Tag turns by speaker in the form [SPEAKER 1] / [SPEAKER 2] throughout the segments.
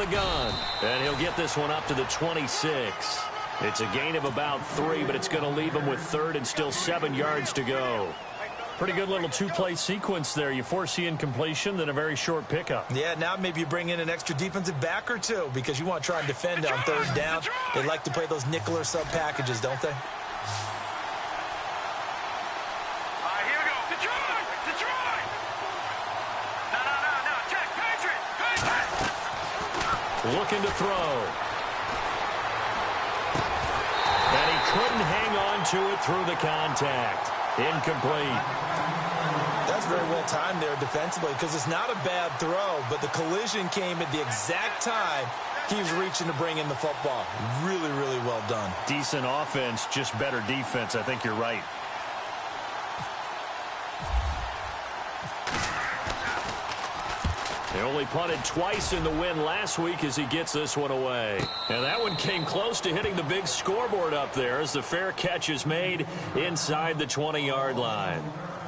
[SPEAKER 1] the gun. And he'll get this one up to the 26. It's a gain of about 3, but it's going to leave him with third and still 7 yards to go. Pretty good little two-play sequence there. You force the incompletion, then a very short pickup.
[SPEAKER 2] Yeah, now maybe you bring in an extra defensive back or two because you want to try and defend on third down. They like to play those nickel or sub packages, don't they?
[SPEAKER 3] Here we go. Detroit! Detroit! No. Check. Patriot!
[SPEAKER 1] Looking to throw. And he couldn't hang on to it through the contact. Incomplete.
[SPEAKER 2] That's very well timed there defensively because it's not a bad throw, but the collision came at the exact time he was reaching to bring in the football. Really, really well done.
[SPEAKER 1] Decent offense, just better defense. I think you're right. They only punted twice in the win last week as he gets this one away. And that one came close to hitting the big scoreboard up there as the fair catch is made inside the 20-yard line.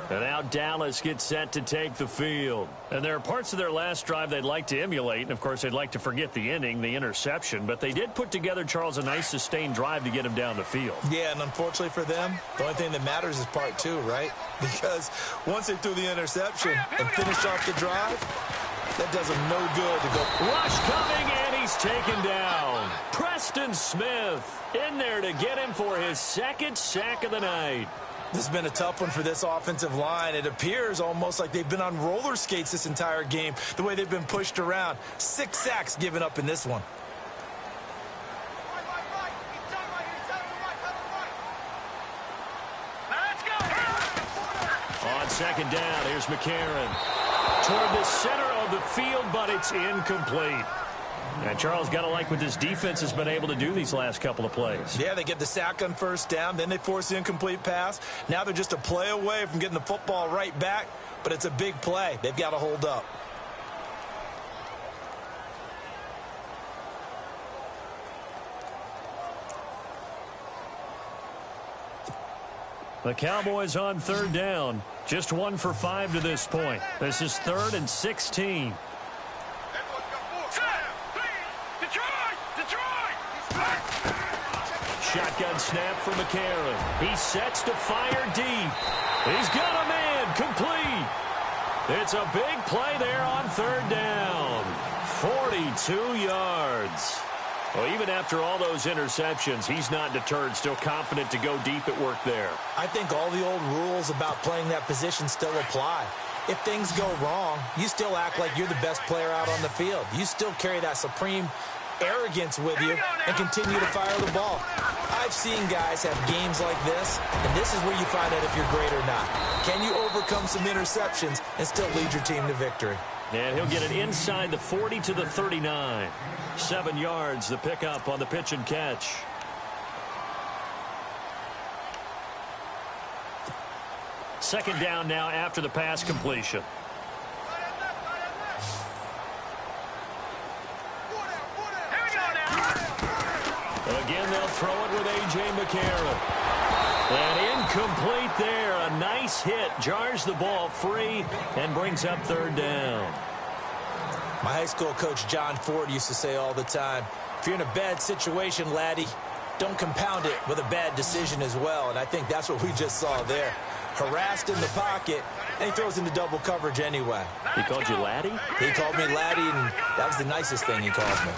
[SPEAKER 1] And now Dallas gets set to take the field. And there are parts of their last drive they'd like to emulate. And, of course, they'd like to forget the ending, the interception. But they did put together, Charles, a nice sustained drive to get him down the field.
[SPEAKER 2] Yeah, and unfortunately for them, the only thing that matters is part 2, right? Because once they threw the interception and finished off the drive, that does him no good to go.
[SPEAKER 1] Rush coming, and he's taken down. Preston Smith in there to get him for his second sack of the night.
[SPEAKER 2] This has been a tough one for this offensive line. It appears almost like they've been on roller skates this entire game, the way they've been pushed around. 6 sacks given up in this one.
[SPEAKER 3] Let's go!
[SPEAKER 1] On second down, here's McCarron. Toward the center of the field, but it's incomplete. And Charles, got to like what this defense has been able to do these last couple of plays.
[SPEAKER 2] Yeah, they get the sack on first down, then they force the incomplete pass. Now they're just a play away from getting the football right back, but it's a big play. They've got to hold up.
[SPEAKER 1] The Cowboys on third down. Just 1 for 5 to this point. This is 3rd and 16. Shotgun snap for McCarron. He sets to fire deep. He's got a man complete. It's a big play there on third down. 42 yards. Well, even after all those interceptions, he's not deterred, still confident to go deep at work there.
[SPEAKER 2] I think all the old rules about playing that position still apply. If things go wrong, you still act like you're the best player out on the field. You still carry that supreme arrogance with you and continue to fire the ball. I've seen guys have games like this, and this is where you find out if you're great or not. Can you overcome some interceptions and still lead your team to victory?
[SPEAKER 1] And he'll get it inside the 40 to the 39. 7 yards, the pickup on the pitch and catch. Second down now after the pass completion. Again, they'll throw it with A.J. McCarron. And incomplete there. A nice hit. Jars the ball free and brings up third down.
[SPEAKER 2] My high school coach, John Ford, used to say all the time, if you're in a bad situation, laddie, don't compound it with a bad decision as well. And I think that's what we just saw there. Harassed in the pocket, and he throws into double coverage anyway.
[SPEAKER 1] He called you laddie?
[SPEAKER 2] He called me laddie, and that was the nicest thing he called me.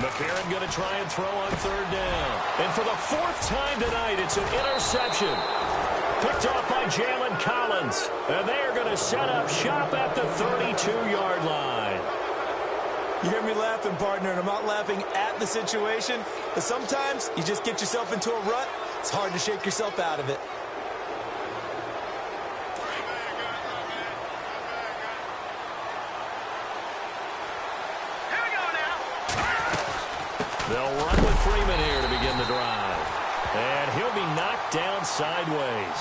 [SPEAKER 1] McCarron going to try and throw on third down. And for the 4th time tonight, it's an interception. Picked off by Jalen Collins. And they are going to set up shop at the 32-yard line.
[SPEAKER 2] You hear me laughing, partner, and I'm not laughing at the situation. But sometimes you just get yourself into a rut. It's hard to shake yourself out of it.
[SPEAKER 1] They'll run with Freeman here to begin the drive. And he'll be knocked down sideways.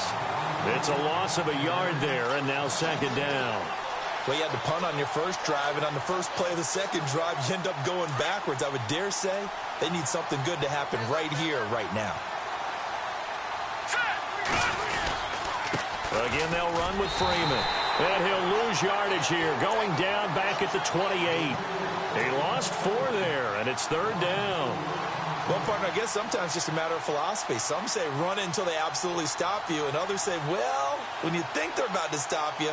[SPEAKER 1] It's a loss of a yard there, and now second down.
[SPEAKER 2] Well, you had to punt on your first drive, and on the first play of the second drive, you end up going backwards. I would dare say they need something good to happen right here, right now.
[SPEAKER 1] Again, they'll run with Freeman. And he'll lose yardage here, going down back at the 28. He lost 4 there, and it's 3rd down.
[SPEAKER 2] Well, partner, I guess sometimes it's just a matter of philosophy. Some say run it until they absolutely stop you, and others say, well, when you think they're about to stop you,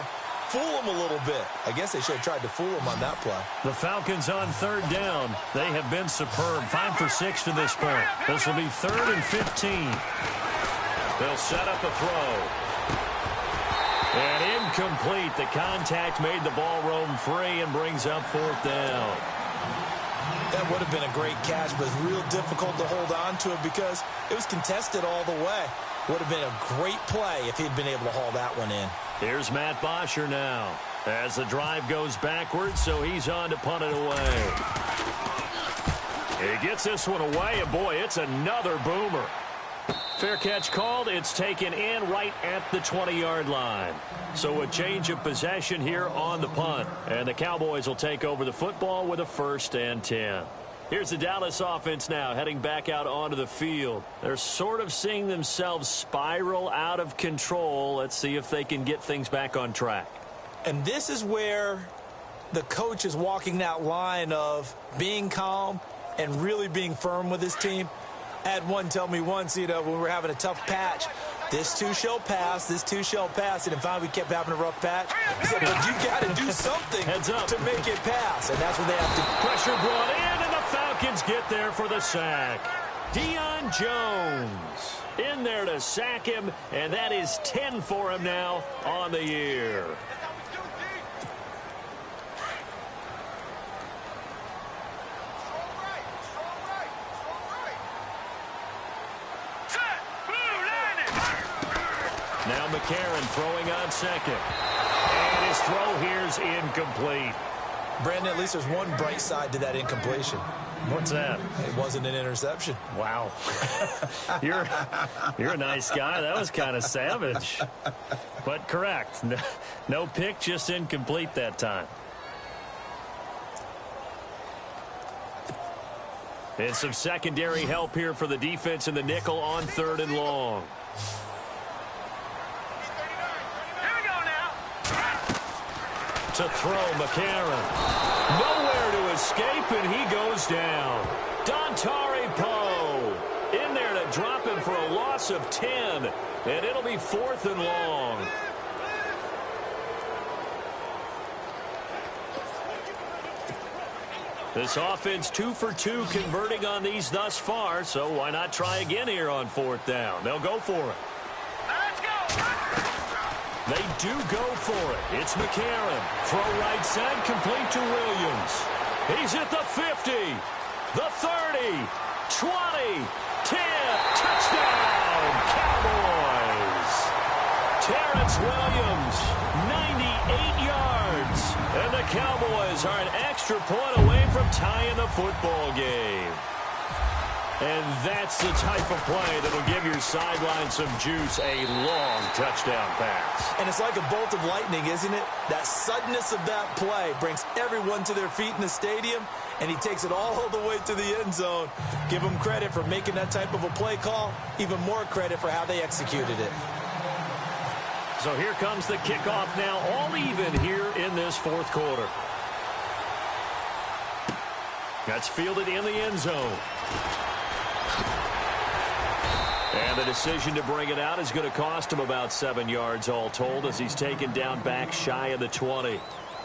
[SPEAKER 2] fool them a little bit. I guess they should have tried to fool them on that play.
[SPEAKER 1] The Falcons on 3rd down. They have been superb. 5 for 6 to this point. This will be 3rd and 15. They'll set up a throw. And incomplete. The contact made the ball roam free and brings up 4th down.
[SPEAKER 2] That would have been a great catch, but it's real difficult to hold on to it because it was contested all the way. Would have been a great play if he'd been able to haul that one in.
[SPEAKER 1] Here's Matt Bosher now as the drive goes backwards, so he's on to punt it away. He gets this one away, and boy, it's another boomer. Fair catch called. It's taken in right at the 20-yard line. So a change of possession here on the punt. And the Cowboys will take over the football with a 1st and 10. Here's the Dallas offense now heading back out onto the field. They're sort of seeing themselves spiral out of control. Let's see if they can get things back on track.
[SPEAKER 2] And this is where the coach is walking that line of being calm and really being firm with his team. I had one tell me once, when we were having a tough patch, this too shall pass, this too shall pass, and finally we kept having a rough patch. He said, but you got to do something to make it pass, and that's what they have to.
[SPEAKER 1] Pressure brought in, and the Falcons get there for the sack. Deion Jones in there to sack him, and that is 10 for him now on the year. Now McCarron throwing on 2nd. And his throw here's incomplete.
[SPEAKER 2] Brandon, at least there's one bright side to that incompletion.
[SPEAKER 1] What's that?
[SPEAKER 2] It wasn't an interception.
[SPEAKER 1] Wow. You're a nice guy. That was kind of savage. But correct. No pick, just incomplete that time. And some secondary help here for the defense in the nickel on 3rd and long. To throw, McCarron. Nowhere to escape, and he goes down. Dontari Poe in there to drop him for a loss of 10, and it'll be 4th and long. This offense 2 for 2 converting on these thus far, so why not try again here on 4th down? They'll go for it. They do go for it. It's McCarron. Throw right side, complete to Williams. He's at the 50, the 30, 20, 10. Touchdown, Cowboys. Terrence Williams, 98 yards. And the Cowboys are an extra point away from tying the football game. And that's the type of play that will give your sideline some juice, a long touchdown pass.
[SPEAKER 2] And it's like a bolt of lightning, isn't it? That suddenness of that play brings everyone to their feet in the stadium, and he takes it all the way to the end zone. Give him credit for making that type of a play call, even more credit for how they executed it.
[SPEAKER 1] So here comes the kickoff now, all even here in this 4th quarter. That's fielded in the end zone. And the decision to bring it out is going to cost him about 7 yards all told as he's taken down back shy of the 20.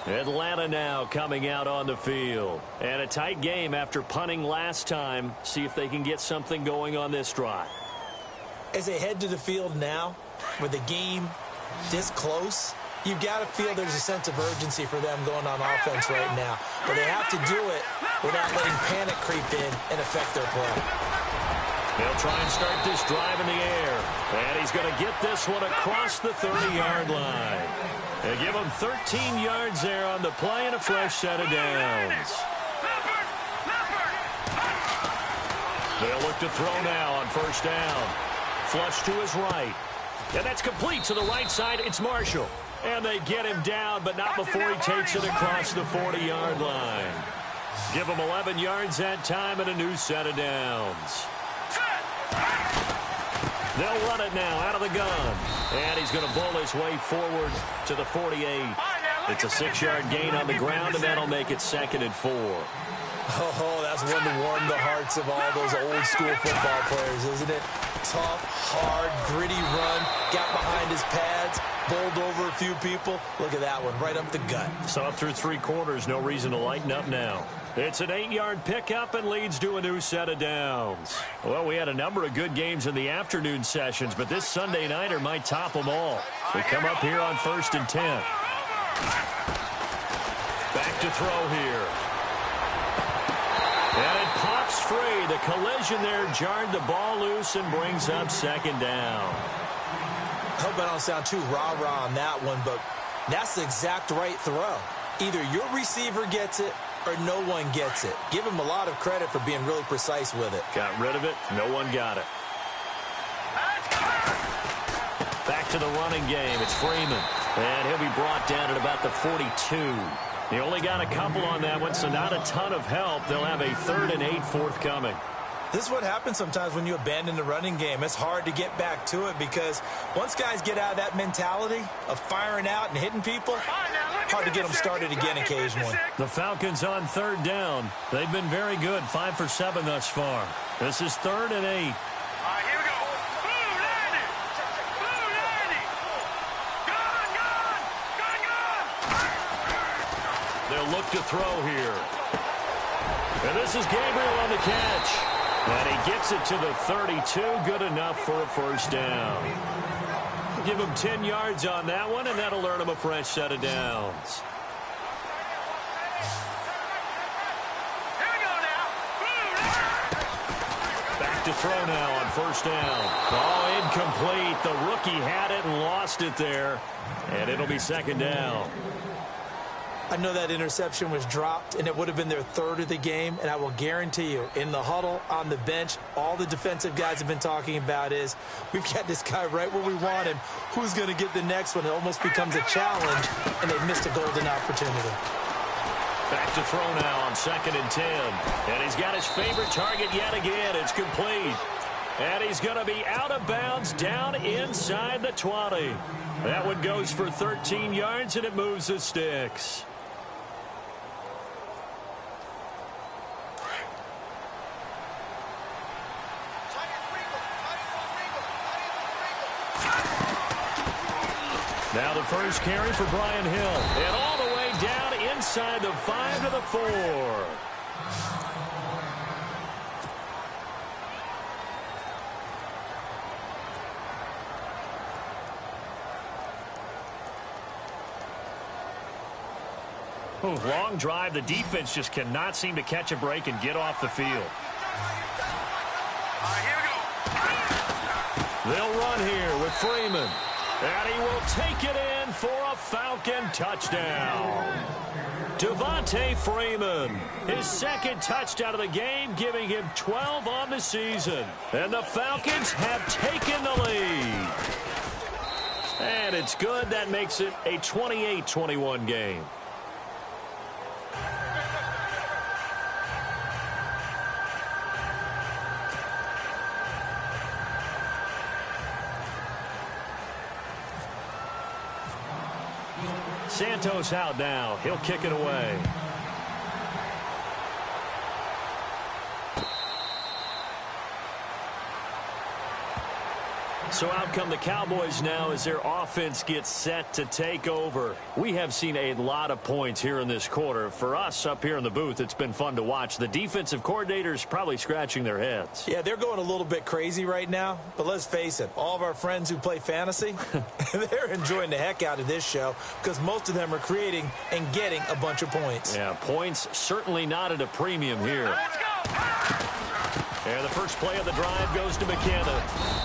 [SPEAKER 1] Atlanta now coming out on the field. And a tight game after punting last time. See if they can get something going on this drive.
[SPEAKER 2] As they head to the field now, with the game this close, you've got to feel there's a sense of urgency for them going on offense right now. But they have to do it without letting panic creep in and affect their play.
[SPEAKER 1] They'll try and start this drive in the air. And he's going to get this one across the 30-yard line. They give him 13 yards there on the play and a fresh set of downs. They'll look to throw now on 1st down. Flush to his right. And that's complete to the right side. It's Marshall. And they get him down, but not before he takes it across the 40-yard line. Give him 11 yards that time and a new set of downs. They'll run it now out of the gun. And he's going to bull his way forward to the 48. It's a 6-yard gain on the ground, and that'll make it 2nd and 4.
[SPEAKER 2] Oh, that's one to warm the hearts of all those old-school football players, isn't it? Tough, hard, gritty run, got behind his pads, bowled over a few people. Look at that one, right up the gut.
[SPEAKER 1] So up through 3 quarters, no reason to lighten up now. It's an 8-yard pickup and leads to a new set of downs. Well, we had a number of good games in the afternoon sessions, but this Sunday nighter might top them all. We come up here on 1st and 10. Back to throw here. And it pops free. The collision there jarred the ball loose and brings up 2nd down.
[SPEAKER 2] I hope I don't sound too rah-rah on that one, but that's the exact right throw. Either your receiver gets it or no one gets it. Give him a lot of credit for being really precise with it.
[SPEAKER 1] Got rid of it. No one got it. Back to the running game. It's Freeman. And he'll be brought down at about the 42. He only got a couple on that one, so not a ton of help. They'll have a 3rd and 8 forthcoming.
[SPEAKER 2] This is what happens sometimes when you abandon the running game. It's hard to get back to it because once guys get out of that mentality of firing out and hitting people, hard to get them started again occasionally.
[SPEAKER 1] The Falcons on 3rd down. They've been very good, 5 for 7 thus far. This is 3rd and 8.
[SPEAKER 3] All right, here we go. Blue 90. Blue 90. Gun.
[SPEAKER 1] They'll look to throw here. And this is Gabriel on the catch. And he gets it to the 32. Good enough for a 1st down. Give him 10 yards on that one, and that'll earn him a fresh set of downs.
[SPEAKER 3] Here we go now.
[SPEAKER 1] Back to throw now on 1st down. Oh, incomplete. The rookie had it and lost it there. And it'll be 2nd down.
[SPEAKER 2] I know that interception was dropped, and it would have been their 3rd of the game, and I will guarantee you, in the huddle, on the bench, all the defensive guys have been talking about is, we've got this guy right where we want him. Who's going to get the next one? It almost becomes a challenge, and they've missed a golden opportunity.
[SPEAKER 1] Back to throw now on 2nd and 10. And he's got his favorite target yet again. It's complete. And he's going to be out of bounds down inside the 20. That one goes for 13 yards, and it moves the sticks. Now the first carry for Brian Hill. And all the way down inside the 5 to the 4. Oh, long drive. The defense just cannot seem to catch a break and get off the field.
[SPEAKER 3] All right, here we go.
[SPEAKER 1] They'll run here with Freeman. And he will take it in for a Falcon touchdown. Devontae Freeman, his 2nd touchdown of the game, giving him 12 on the season. And the Falcons have taken the lead. And it's good. That makes it a 28-21 game. Santos out now. He'll kick it away. So out come the Cowboys now as their offense gets set to take over. We have seen a lot of points here in this quarter. For us up here in the booth, it's been fun to watch. The defensive coordinators probably scratching their heads.
[SPEAKER 2] Yeah, they're going a little bit crazy right now. But let's face it, all of our friends who play fantasy, they're enjoying the heck out of this show because most of them are creating and getting a bunch of points.
[SPEAKER 1] Yeah, points certainly not at a premium here.
[SPEAKER 3] Let's go.
[SPEAKER 1] And the first play of the drive goes to McKenna.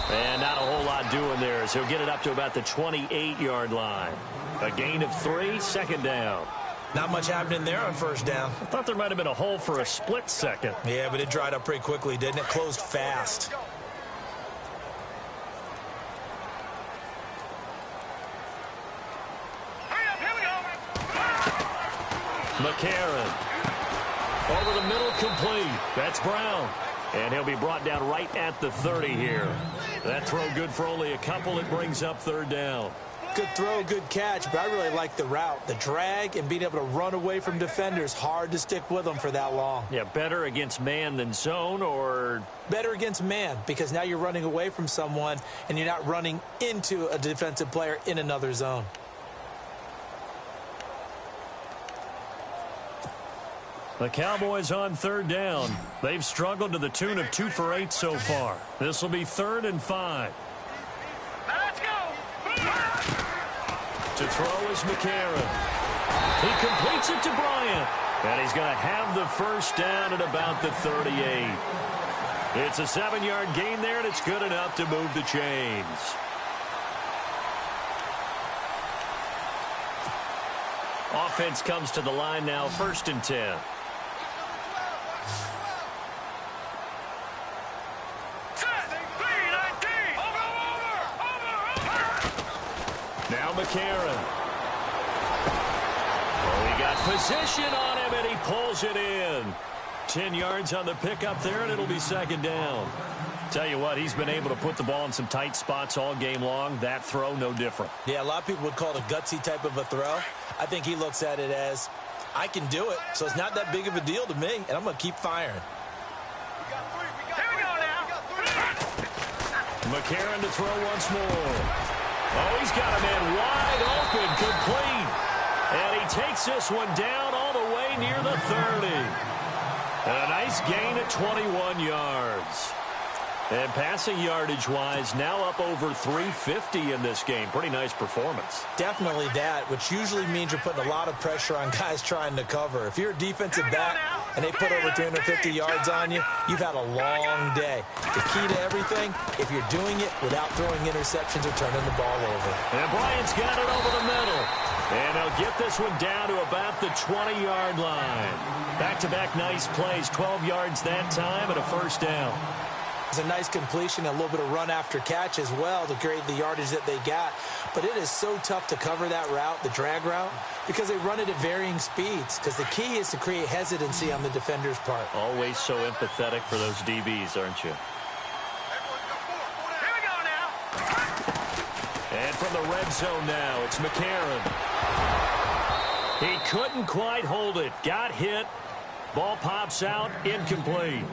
[SPEAKER 1] And not a whole lot doing there as he'll get it up to about the 28-yard line. A gain of 3, 2nd down.
[SPEAKER 2] Not much happening there on 1st down.
[SPEAKER 1] I thought there might have been a hole for a split second.
[SPEAKER 2] Yeah, but it dried up pretty quickly, didn't it? Closed fast.
[SPEAKER 3] Hurry up, here we go.
[SPEAKER 1] McCarron. Over the middle, complete. That's Brown. And he'll be brought down right at the 30 here. That throw good for only a couple. It brings up third down.
[SPEAKER 2] Good throw, good catch, but I really like the route. The drag and being able to run away from defenders, hard to stick with them for that long.
[SPEAKER 1] Yeah, better against man than zone, or?
[SPEAKER 2] Better against man, because now you're running away from someone and you're not running into a defensive player in another zone.
[SPEAKER 1] The Cowboys on third down. They've struggled to the tune of 2 for 8 so far. This will be 3rd and 5.
[SPEAKER 3] Now let's go.
[SPEAKER 1] To throw is McCarron. He completes it to Bryant. And he's going to have the first down at about the 38. It's a 7-yard gain there, and it's good enough to move the chains. Offense comes to the line now, 1st and 10. Now McCarron. Oh, he got position on him, and he pulls it in. 10 yards on the pickup there, and it'll be 2nd down. Tell you what, he's been able to put the ball in some tight spots all game long. That throw, no different.
[SPEAKER 2] Yeah, a lot of people would call it a gutsy type of a throw. I think he looks at it as, I can do it, so it's not that big of a deal to me, and I'm going to keep firing.
[SPEAKER 3] Here we go now.
[SPEAKER 1] McCarron to throw once more. Oh, he's got a man wide open, complete. And he takes this one down all the way near the 30. And a nice gain at 21 yards. And passing yardage-wise, now up over 350 in this game. Pretty nice performance.
[SPEAKER 2] Definitely that, which usually means you're putting a lot of pressure on guys trying to cover. If you're a defensive back and they put over 350 yards on you, you've had a long day. The key to everything, if you're doing it without throwing interceptions or turning the ball over.
[SPEAKER 1] And Bryant's got it over the middle. And they'll get this one down to about the 20-yard line. Back-to-back nice plays, 12 yards that time and a first down.
[SPEAKER 2] It's a nice completion, a little bit of run after catch as well to create the yardage that they got. But it is so tough to cover that route, the drag route, because they run it at varying speeds. Because the key is to create hesitancy on the defender's part.
[SPEAKER 1] Always so empathetic for those DBs, aren't you?
[SPEAKER 3] Here we go now.
[SPEAKER 1] And from the red zone now, it's McCarron. He couldn't quite hold it. Got hit. Ball pops out. Incomplete.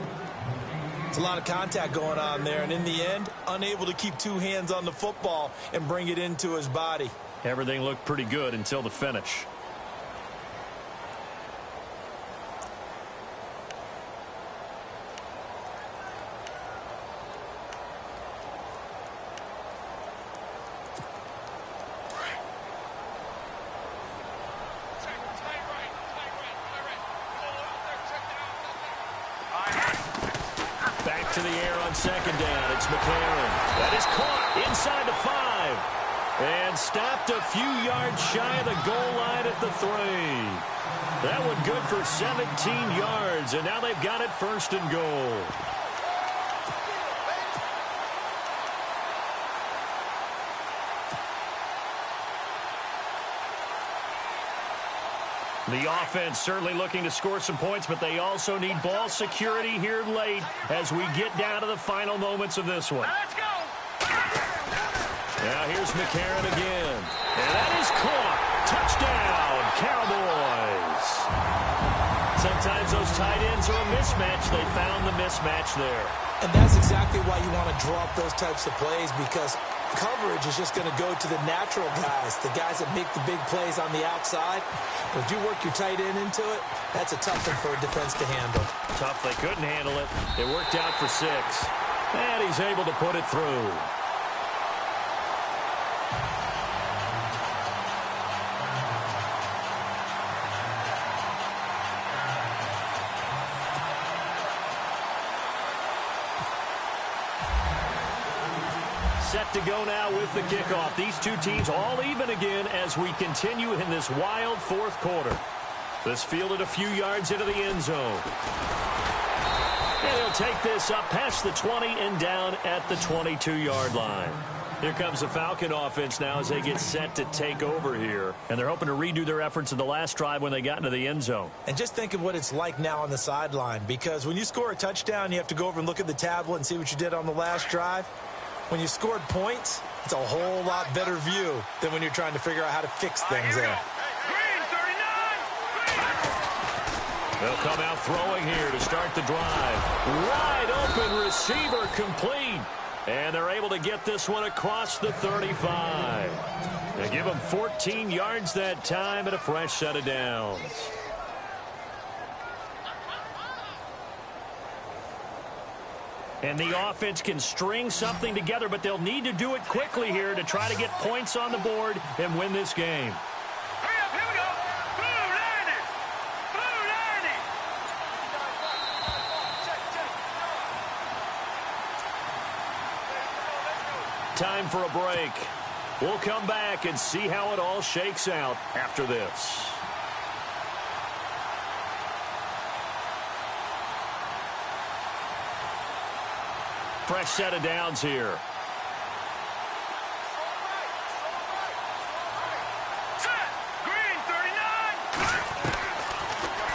[SPEAKER 2] It's a lot of contact going on there, and in the end, unable to keep 2 hands on the football and bring it into his body.
[SPEAKER 1] Everything looked pretty good until the finish. To the air on 2nd down. It's McCarron. That is caught inside the 5. And stopped a few yards shy of the goal line at the 3. That one good for 17 yards. And now they've got it 1st and goal. The offense certainly looking to score some points, but they also need ball security here late as we get down to the final moments of this one.
[SPEAKER 3] Let's go.
[SPEAKER 1] Now here's McCarron again. And that is caught. Touchdown, Cowboys. Sometimes those tight ends are a mismatch. They found the mismatch there.
[SPEAKER 2] And that's exactly why you want to draw up those types of plays, because coverage is just going to go to the natural guys, the guys that make the big plays on the outside. But if you work your tight end into it, that's a tough one for a defense to handle.
[SPEAKER 1] Tough, they couldn't handle it. It worked out for 6. And he's able to put it through. Set to go now with the kickoff. These two teams all even again as we continue in this wild 4th quarter. This fielded a few yards into the end zone. And he'll take this up past the 20 and down at the 22-yard line. Here comes the Falcon offense now as they get set to take over here. And they're hoping to redo their efforts in the last drive when they got into the end zone.
[SPEAKER 2] And just think of what it's like now on the sideline, because when you score a touchdown, you have to go over and look at the tablet and see what you did on the last drive. When you scored points, it's a whole lot better view than when you're trying to figure out how to fix things there.
[SPEAKER 3] Green 39.
[SPEAKER 1] They'll come out throwing here to start the drive. Wide open receiver complete. And they're able to get this one across the 35. They give them 14 yards that time and a fresh set of downs. And the offense can string something together, but they'll need to do it quickly here to try to get points on the board and win this game.
[SPEAKER 3] Hurry up, here we go. Blue 90. Blue 90.
[SPEAKER 1] Time for a break. We'll come back and see how it all shakes out after this. Fresh set of downs here.
[SPEAKER 3] Set. Green 39.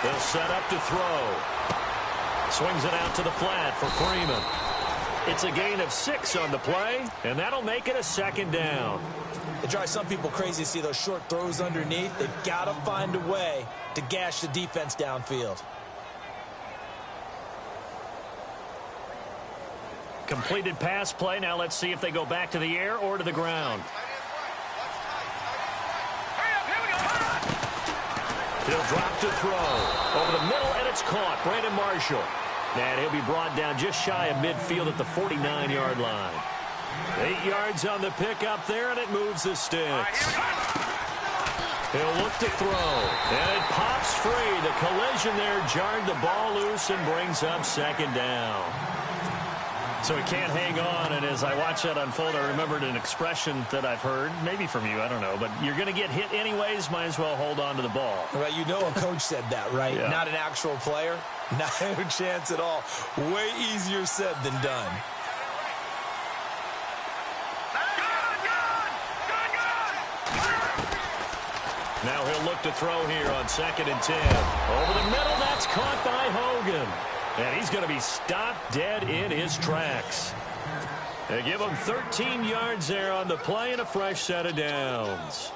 [SPEAKER 1] They'll set up to throw. Swings it out to the flat for Freeman. It's a gain of 6 on the play, and that'll make it a second down.
[SPEAKER 2] It drives some people crazy to see those short throws underneath. They've got to find a way to gash the defense downfield.
[SPEAKER 1] Completed pass play. Now let's see if they go back to the air or to the ground.
[SPEAKER 3] Hurry up, here we go.
[SPEAKER 1] He'll drop to throw. Over the middle, and it's caught. Brandon Marshall. And he'll be brought down just shy of midfield at the 49-yard line. 8 yards on the pickup there, and it moves the sticks. He'll look to throw. And it pops free. The collision there jarred the ball loose and brings up second down. So he can't hang on, and as I watch that unfold, I remembered an expression that I've heard, maybe from you, I don't know, but you're going to get hit anyways, might as well hold on to the ball.
[SPEAKER 2] Right, you know a coach said that, right?
[SPEAKER 1] Yeah.
[SPEAKER 2] Not an actual player. No chance at all. Way easier said than done.
[SPEAKER 1] Now he'll look to throw here on 2nd and 10. Over the middle, that's caught by Hogan. And he's going to be stopped dead in his tracks. They give him 13 yards there on the play and a fresh set of downs.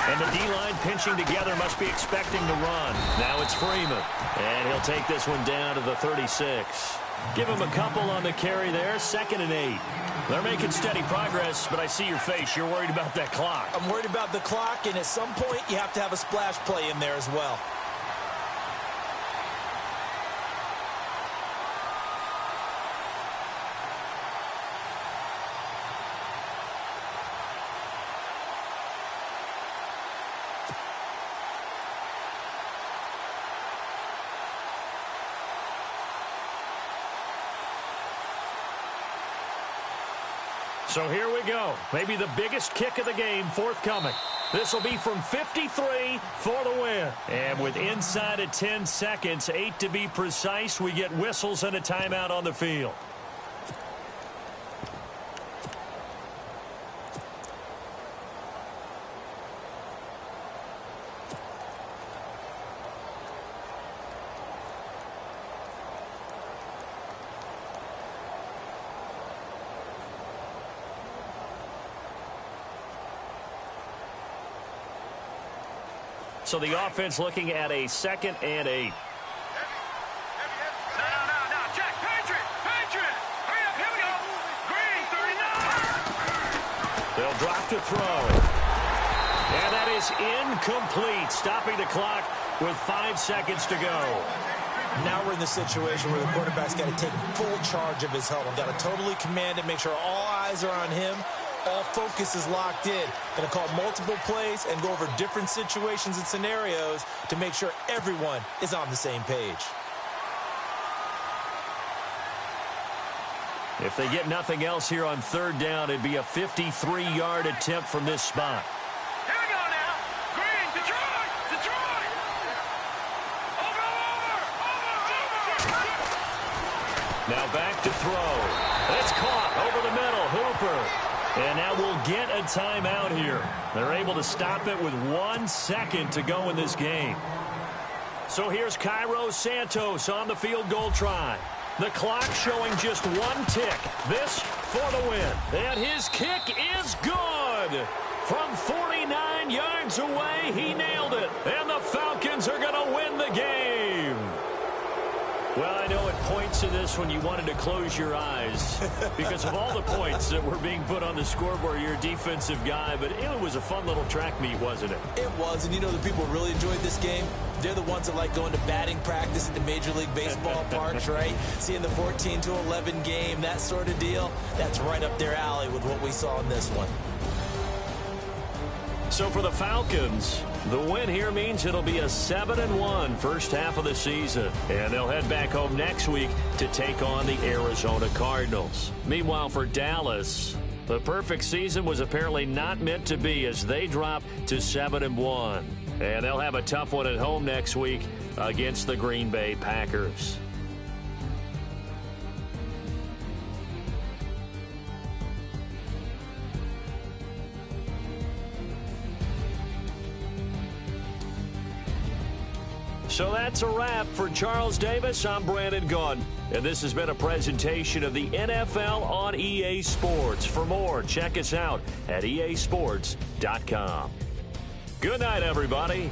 [SPEAKER 1] And the D-line pinching together, must be expecting to run. Now it's Freeman. And he'll take this one down to the 36. Give him a couple on the carry there. 2nd and 8. They're making steady progress, but I see your face. You're worried about that clock.
[SPEAKER 2] I'm worried about the clock, and at some point, you have to have a splash play in there as well.
[SPEAKER 1] So here we go. Maybe the biggest kick of the game forthcoming. This will be from 53 for the win. And with inside of 10 seconds, 8 to be precise, we get whistles and a timeout on the field. So the offense looking at a 2nd and 8.
[SPEAKER 3] No, check. Patriot. Hurry up, here we go. Green 39.
[SPEAKER 1] They'll drop to throw. And that is incomplete, stopping the clock with 5 seconds to go.
[SPEAKER 2] Now we're in the situation where the quarterback's got to take full charge of his huddle. Got to totally command it, make sure all eyes are on him. All focus is locked in. Going to call multiple plays and go over different situations and scenarios to make sure everyone is on the same page.
[SPEAKER 1] If they get nothing else here on third down, it'd be a 53-yard attempt from this spot.
[SPEAKER 3] Here we go now. Green, Detroit, Detroit. Over.
[SPEAKER 1] Now back to throw. It's caught over the middle. Hooper. And now we'll get a timeout here. They're able to stop it with 1 second to go in this game. So here's Cairo Santos on the field goal try. The clock showing just 1 tick. This for the win. And his kick is good. From 49 yards away, he nailed it. And the Falcons are going to win the game. Well, I know it points to this when you wanted to close your eyes because of all the points that were being put on the scoreboard. You're a defensive guy, but it was a fun little track meet, wasn't it?
[SPEAKER 2] It was, and you know the people really enjoyed this game? They're the ones that like going to batting practice at the Major League Baseball parks, right? Seeing the 14-11 game, that sort of deal. That's right up their alley with what we saw in this one.
[SPEAKER 1] So for the Falcons, the win here means it'll be a 7-1 first half of the season. And they'll head back home next week to take on the Arizona Cardinals. Meanwhile, for Dallas, the perfect season was apparently not meant to be as they drop to 7-1. And they'll have a tough one at home next week against the Green Bay Packers. So that's a wrap. For Charles Davis, I'm Brandon Gaudin. And this has been a presentation of the NFL on EA Sports. For more, check us out at easports.com. Good night, everybody.